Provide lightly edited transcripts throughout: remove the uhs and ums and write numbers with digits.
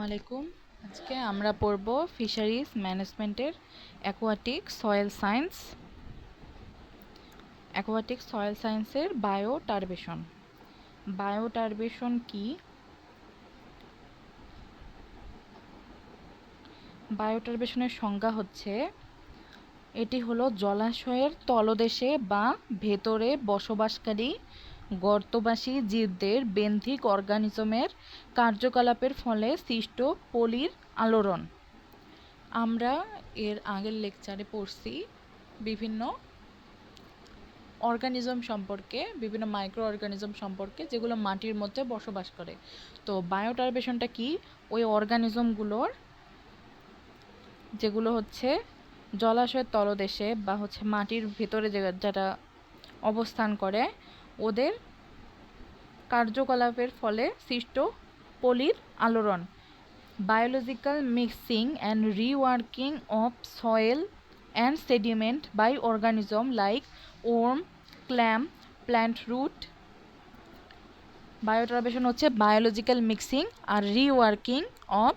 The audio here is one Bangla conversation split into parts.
আলাইকুম। আজকে আমরা পড়ব ফিশারিজ ম্যানেজমেন্টের aquatic soil science. Aquatic soil সায়েন্সের বায়োটারবেশন। বায়োটারবেশন কি? বায়োটারবেশনের সংজ্ঞা হচ্ছে, এটি হলো জলাশয়ের তলদেশে বা ভেতরে বসবাসকারী গর্তবাসী জীবদের বেন্থিক অর্গানিজমের কার্যকলাপের ফলে সৃষ্ট পলির আলোড়ন। আমরা এর আগের লেকচারে পড়ছি বিভিন্ন অর্গানিজম সম্পর্কে, বিভিন্ন মাইক্রো অর্গানিজম সম্পর্কে যেগুলো মাটির মধ্যে বসবাস করে। তো বায়োটারবেশনটা কি? ওই অর্গানিজমগুলোর যেগুলো হচ্ছে জলাশয়ের তলদেশে বা মাটির ভেতরে যেটা অবস্থান করে, ওদের কার্যকলাপের ফলে সৃষ্ট পলির আলোড়ন। Biological mixing and reworking of soil and sediment by organisms like worm, clam, plant root. Bioturbation হচ্ছে বায়োলজিক্যাল মিক্সিং আর reworking of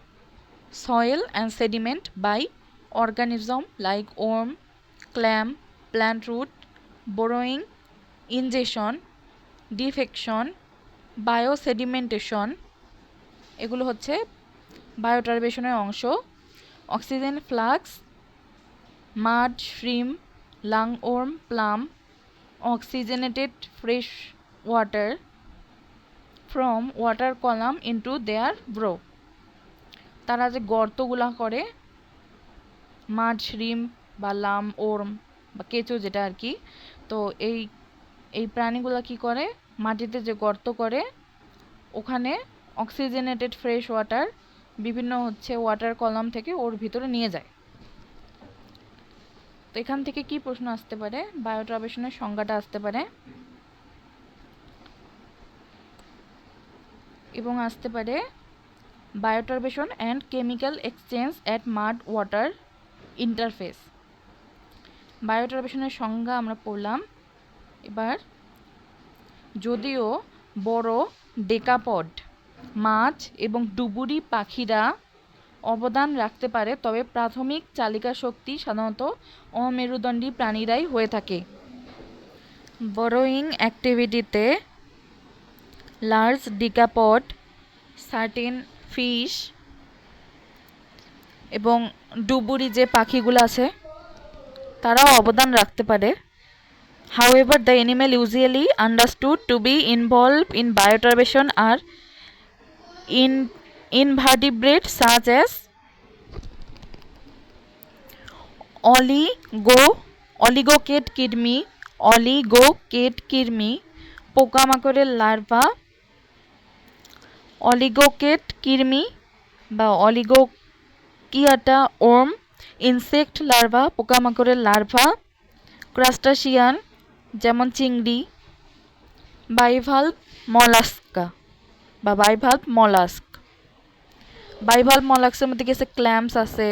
soil and sediment by organisms like worm, clam, plant root, burrowing, ingestion, defecation, biosedimentation, এগুলো হচ্ছে বায়োটারবেশনের অংশ। Oxygen flux, mud shrimp, lugworm, plume, oxygenated fresh water from water column into their burrow. তারা যে গর্তগুলা করে, মাড শ্রিম বা লাম ওর্ম বা কেঁচো যেটা আর কি, তো এই প্রাণীগুলা কি করে, মাটিতে যে গর্ত করে ওখানে অক্সিজেনেটেড ফ্রেশ ওয়াটার বিভিন্ন ওয়াটার কলাম থেকে ওর ভিতরে নিয়ে যায়। তো এখান থেকে কি প্রশ্ন আসতে পারে? বায়োটারবেশনের সংজ্ঞাটা আসতে পারে এবং আসতে পারে bioturbation and chemical exchange at mud water interface. বায়োটারবেশনের সংজ্ঞা আমরা পড়লাম। এবার যদিও বড় ডেকাপড মাছ এবং ডুবুরি পাখিরা অবদান রাখতে পারে, তবে প্রাথমিক চালিকা শক্তি সাধারণত অমেরুদণ্ডী প্রাণীরাই হয়ে থাকে। বরোয়িং অ্যাক্টিভিটিতে লার্জ ডিকাপড, সার্টেন ফিশ এবং ডুবুরি যে পাখিগুলো আছে তারাও অবদান রাখতে পারে। However, the animal usually understood to be involved in bioturbation are invertebrates such as অলিগোকেট পোকামাকড়ের লার্ভা, অলিগোকেট কৃমি বা অলিগোকিয়াটা ওর্ম, ইনসেক্ট লার্ভা পোকামাকড়ের লার্ভা, ক্রাস্টাসিয়ান যেমন চিংড়ি, বাইভাল্ভ মলাস্কা বা বাইভাল্ভ মলাস্ক। বাইভাল্ভ মলাস্কের মধ্যে গেছে ক্ল্যাম্পস আছে,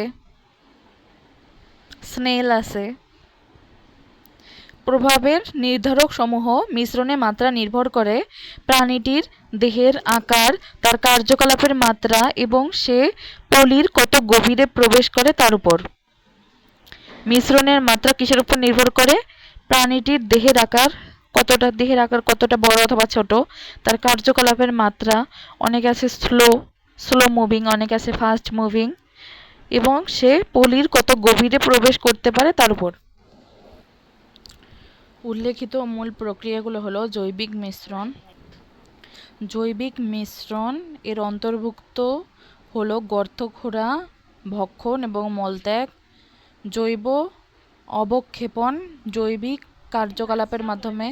স্নেল আছে। প্রভাবের নির্ধারক সমূহ মিশ্রণে মাত্রা নির্ভর করে প্রাণীটির দেহের আকার, তার কার্যকলাপের মাত্রা এবং সে পলির কত গভীরে প্রবেশ করে তার উপর। মিশ্রণের মাত্রা কিসের উপর নির্ভর করে? প্রাণীটির দেহের আকার কতটা বড় অথবা ছোট, তার কার্যকলাপের মাত্রা, অনেক আছে স্লো মুভিং, অনেক আছে ফাস্ট মুভিং, এবং সে পলির কত গভীরে প্রবেশ করতে পারে তার উপর। উল্লেখিত মূল প্রক্রিয়াগুলো হলো জৈবিক মিশ্রণ এর অন্তর্ভুক্ত হলো গর্ত খোঁড়া, ভক্ষণ এবং মলত্যাগ, জৈব অবক্ষেপণ জৈবিক কার্যকলাপের মাধ্যমে,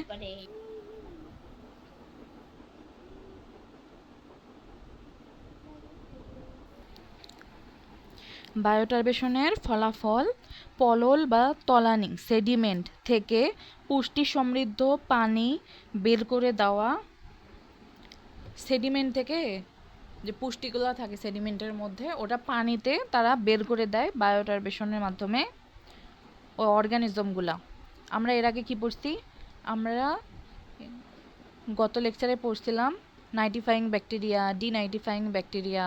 বায়োটারবেশনের ফলাফল পলল বা তলানি সেডিমেন্ট থেকে পুষ্টি সমৃদ্ধ পানি বের করে দেওয়া। সেডিমেন্ট থেকে যে পুষ্টিগুলো থাকে সেডিমেন্টের মধ্যে, ওটা পানিতে তারা বের করে দেয় বায়োটারবেশনের মাধ্যমে ওই অর্গানিজমগুলা। আমরা এর আগে কি পড়ছি? আমরা গত লেকচারে পড়ছিলাম নাইট্রিফাইং ব্যাকটেরিয়া, ডিনাইট্রিফাইং ব্যাকটেরিয়া,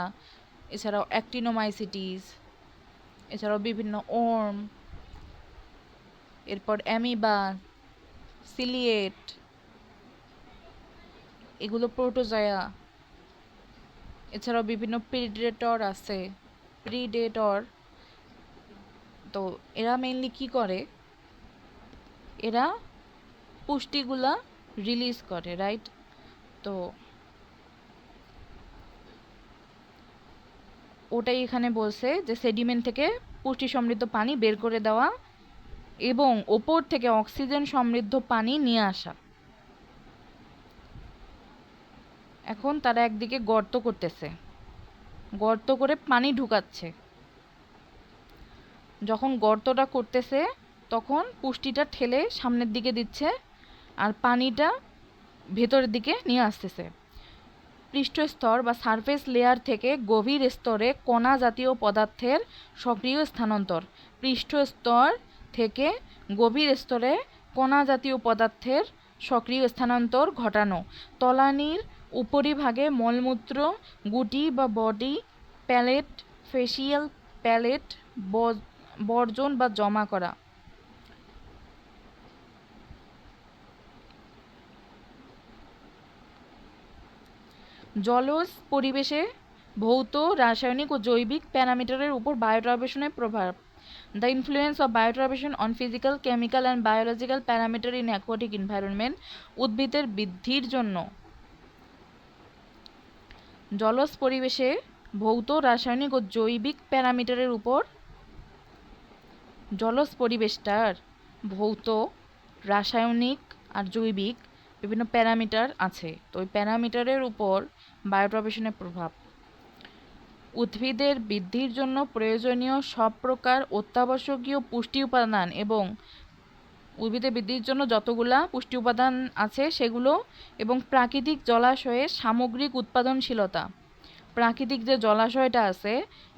এছাড়াও অ্যাক্টিনোমাইসিটিস, এছাড়াও বিভিন্ন ওর্ম, এরপর অ্যামিবা, সিলিয়েট, এগুলো প্রোটোজয়া। এছাড়াও বিভিন্ন প্রিডেটর আছে, প্রিডেটর। তো এরা মেইনলি কি করে, এরা পুষ্টিগুলা রিলিজ করে, রাইট? তো ওটাই এখানে বলছে যে সেডিমেন্ট থেকে পুষ্টি সমৃদ্ধ পানি বের করে দেওয়া এবং ওপর থেকে অক্সিজেন সমৃদ্ধ পানি নিয়ে আসা। এখন তারা একদিকে গর্ত করতেছে, গর্ত করে পানি ঢুকাচ্ছে। যখন গর্তটা করতেছে তখন পুষ্টিটা ঠেলে সামনের দিকে দিচ্ছে আর পানিটা ভেতরের দিকে নিয়ে আসতেছে। পৃষ্ঠস্তর বা সারফেস লেয়ার থেকে গভীর স্তরে কণা জাতীয় পদার্থের সক্রিয় স্থানান্তর। পৃষ্ঠস্তর থেকে গভীর স্তরে কণা জাতীয় পদার্থের সক্রিয় স্থানান্তর ঘটানো। তলানির উপরিভাগে মলমূত্র, গুটি বা বডি প্যালেট, ফেসিয়াল প্যালেট বর্জন বা জমা করা। জলজ পরিবেশে ভৌত, রাসায়নিক ও জৈবিক প্যারামিটারের উপর বায়োট্রান্সপোর্টেশনের প্রভাব। The influence of biotransportation on physical, chemical and biological parameter in aquatic environment. উদ্ভিদের বৃদ্ধির জন্য জলজ পরিবেশে ভৌত, রাসায়নিক ও জৈবিক প্যারামিটারের উপর, জলজ পরিবেশটার ভৌত, রাসায়নিক আর জৈবিক বিভিন্ন প্যারামিটার আছে। তো ওই প্যারামিটারের উপর বায়োট্রান্সপোর্টেশনের প্রভাব। উদ্ভিদের বৃদ্ধির জন্য প্রয়োজনীয় সব প্রকার অত্যাবশ্যকীয় পুষ্টি উপাদান এবং উদ্ভিদের বৃদ্ধির জন্য যতগুলা পুষ্টি উপাদান আছে সেগুলো এবং প্রাকৃতিক জলাশয়ের সামগ্রিক উৎপাদনশীলতা। প্রাকৃতিক যে জলাশয়টা আছে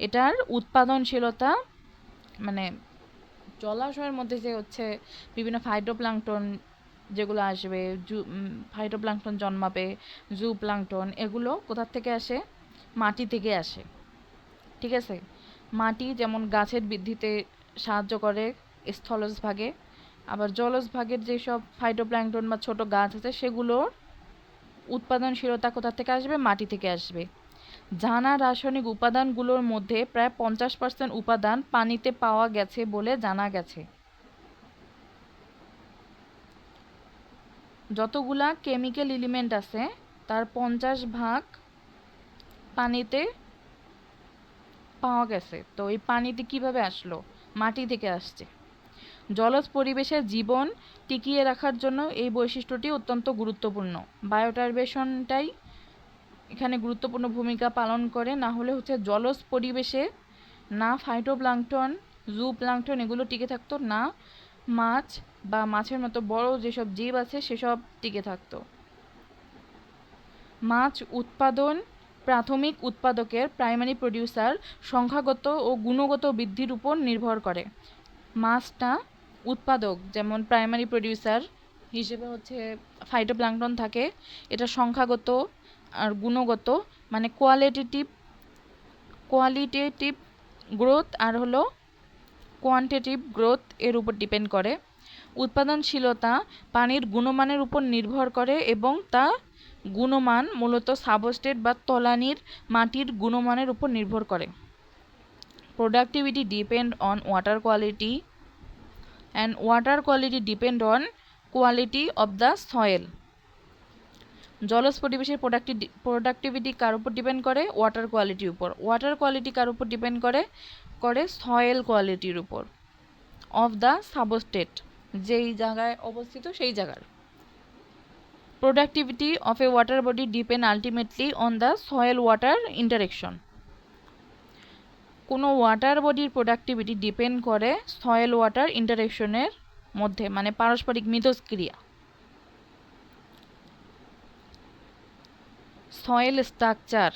এটার উৎপাদনশীলতা, মানে জলাশয়ের মধ্যে যে হচ্ছে বিভিন্ন ফাইটোপ্লাঙ্কটন যেগুলো আসবে, ফাইটোপ্লাঙ্কটন জন্মাবে, জু প্লাঙ্কটন, এগুলো কোথা থেকে আসে? মাটি থেকে আসে, ঠিক আছে? মাটি যেমন গাছের বৃদ্ধিতে সাহায্য করে স্থলজ ভাগে, আবার জলজ ভাগের যেসব ফাইটোপ্লাঙ্কটন বা ছোট গাছ আছে সেগুলোর উৎপাদনশীলতা কোথা থেকে আসবে? মাটি থেকে আসবে। জানা রাসায়নিক উপাদানগুলোর মধ্যে প্রায় 50% উপাদান পানিতে পাওয়া গেছে বলে জানা গেছে। যতগুলা কেমিক্যাল এলিমেন্ট আছে তার 50% পানিতে পাওয়া গেছে। তো এই পানিতে কিভাবে আসলো? মাটি থেকে আসছে। জলজ পরিবেশে জীবন টিকিয়ে রাখার জন্য এই বৈশিষ্ট্যটি অত্যন্ত গুরুত্বপূর্ণ। বায়োটারবেশনটাই এখানে গুরুত্বপূর্ণ ভূমিকা পালন করে, না হলে হচ্ছে জলজ পরিবেশে না ফাইটোপ্লাঙ্কটন, জু প্লাঙ্কটন এগুলো টিকে থাকতো, না মাছ বা মাছের মতো বড় যেসব জীব আছে সেসব টিকে থাকতো। মাছ উৎপাদন প্রাথমিক উৎপাদকের, প্রাইমারি প্রডিউসার সংখ্যাগত ও গুণগত বৃদ্ধির উপর নির্ভর করে। মাছটা উৎপাদক, যেমন প্রাইমারি প্রডিউসার হিসেবে হচ্ছে ফাইটোপ্লাঙ্কটন থাকে, এটা সংখ্যাগত আর গুণগত মানে কোয়ালিটেটিভ গ্রোথ আর হলো কোয়ান্টিটেটিভ গ্রোথ এর উপর ডিপেন্ড করে। উৎপাদনশীলতা পানির গুণমানের উপর নির্ভর করে এবং তা গুণমান মূলত সাবস্ট্রেট বা তলানির মাটির গুণমানের উপর নির্ভর করে। Productivity depend on water quality and water quality depend on quality of the soil. জলজ পরিবেশের প্রোডাক্টিভিটি কার উপর ডিপেন্ড করে? ওয়াটার কোয়ালিটির উপর। ওয়াটার কোয়ালিটি কার উপর ডিপেন্ড করে সয়েল কোয়ালিটির উপর অফ দ্য সাবস্ট্রেট, যেই জায়গায় অবস্থিত সেই জায়গার। Productivity of a water body depend ultimately on the soil water interaction. কোনো ওয়াটার বডির প্রোডাক্টিভিটি ডিপেন্ড করে সয়েল ওয়াটার ইন্টারেকশনের মধ্যে, মানে পারস্পরিক মিথস্ক্রিয়া। Soil structure